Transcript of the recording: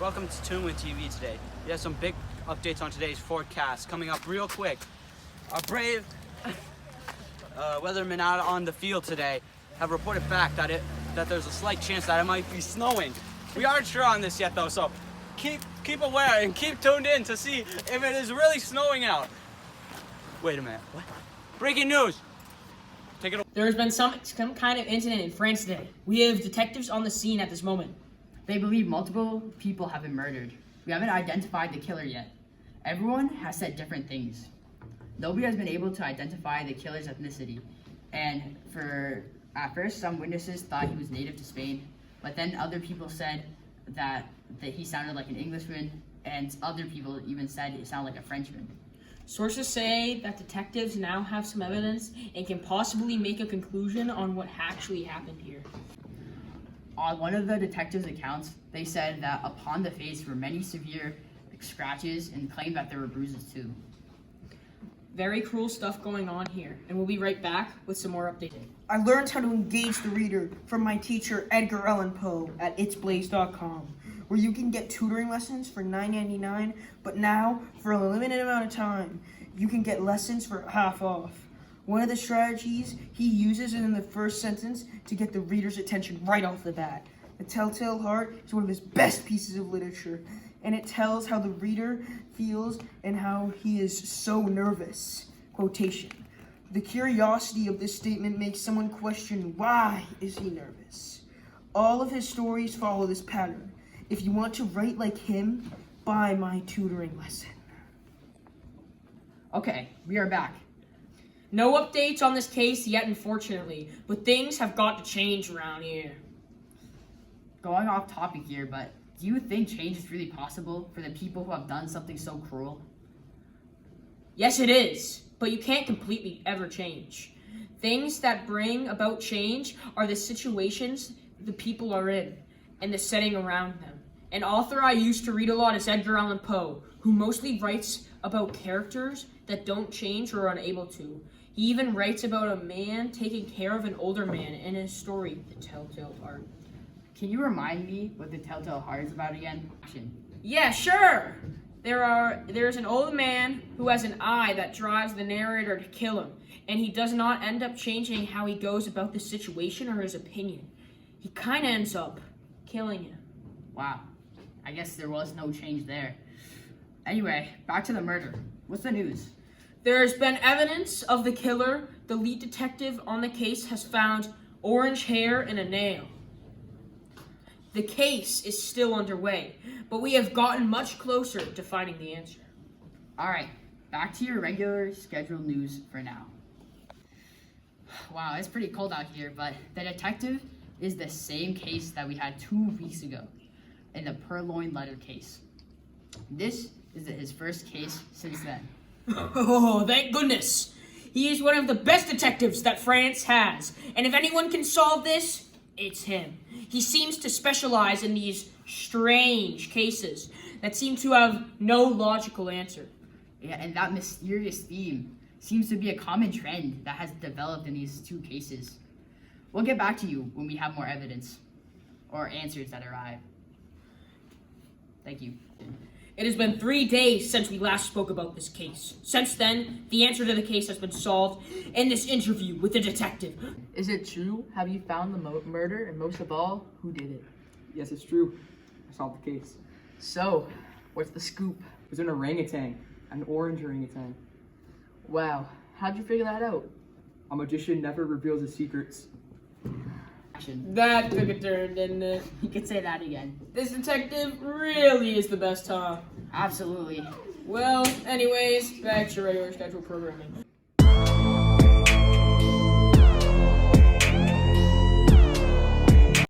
welcome to Tune with TV today. We have some big updates on today's forecast coming up real quick. Our brave weathermen out on the field today have reported back that there's a slight chance that it might be snowing. We aren't sure on this yet though, so keep aware and keep tuned in to see if it is really snowing out. Wait a minute, what? Breaking news! Take it away. There has been some kind of incident in France today. We have detectives on the scene at this moment. They believe multiple people have been murdered. We haven't identified the killer yet. Everyone has said different things. Nobody has been able to identify the killer's ethnicity. And at first, some witnesses thought he was native to Spain, but then other people said that he sounded like an Englishman, and other people even said he sounded like a Frenchman. Sources say that detectives now have some evidence and can possibly make a conclusion on what actually happened here. On one of the detectives' accounts, they said that upon the face were many severe scratches and claimed that there were bruises too. Very cruel stuff going on here, and we'll be right back with some more updates. I learned how to engage the reader from my teacher Edgar Allan Poe at itsblaze.com, where you can get tutoring lessons for $9.99, but now, for a limited amount of time, you can get lessons for half off. One of the strategies he uses is in the first sentence to get the reader's attention right off the bat. The Telltale Heart is one of his best pieces of literature, and it tells how the reader feels and how he is so nervous. Quotation. The curiosity of this statement makes someone question why is he nervous. All of his stories follow this pattern. If you want to write like him, buy my tutoring lesson. Okay, we are back. No updates on this case yet, unfortunately, but things have got to change around here. Going off topic here, but do you think change is really possible for the people who have done something so cruel? Yes, it is, but you can't completely ever change. Things that bring about change are the situations the people are in and the setting around them. An author I used to read a lot is Edgar Allan Poe, who mostly writes about characters that don't change or are unable to. He even writes about a man taking care of an older man in his story, The Telltale Heart. Can you remind me what the Telltale Heart is about again? Yeah, sure! There's an old man who has an eye that drives the narrator to kill him, and he does not end up changing how he goes about the situation or his opinion. He kinda ends up killing him. Wow, I guess there was no change there. Anyway, back to the murder. What's the news? There's been evidence of the killer. The lead detective on the case has found orange hair and a nail. The case is still underway, but we have gotten much closer to finding the answer. Alright, back to your regular scheduled news for now. Wow, it's pretty cold out here, but the detective is the same case that we had 2 weeks ago in the Purloined Letter case. This is his first case since then. Oh, thank goodness. He is one of the best detectives that France has, and if anyone can solve this, it's him. He seems to specialize in these strange cases that seem to have no logical answer. Yeah, and that mysterious theme seems to be a common trend that has developed in these 2 cases. We'll get back to you when we have more evidence or answers that arrive. Thank you. It has been 3 days since we last spoke about this case. Since then, the answer to the case has been solved in this interview with the detective. Is it true? Have you found the murder? And most of all, who did it? Yes, it's true. I solved the case. So, what's the scoop? It was an orangutan, an orange orangutan. Wow, how'd you figure that out? A magician never reveals his secrets. That took a turn, didn't it? You could say that again. This detective really is the best, huh? Absolutely. Well, anyways, back to regular scheduled programming.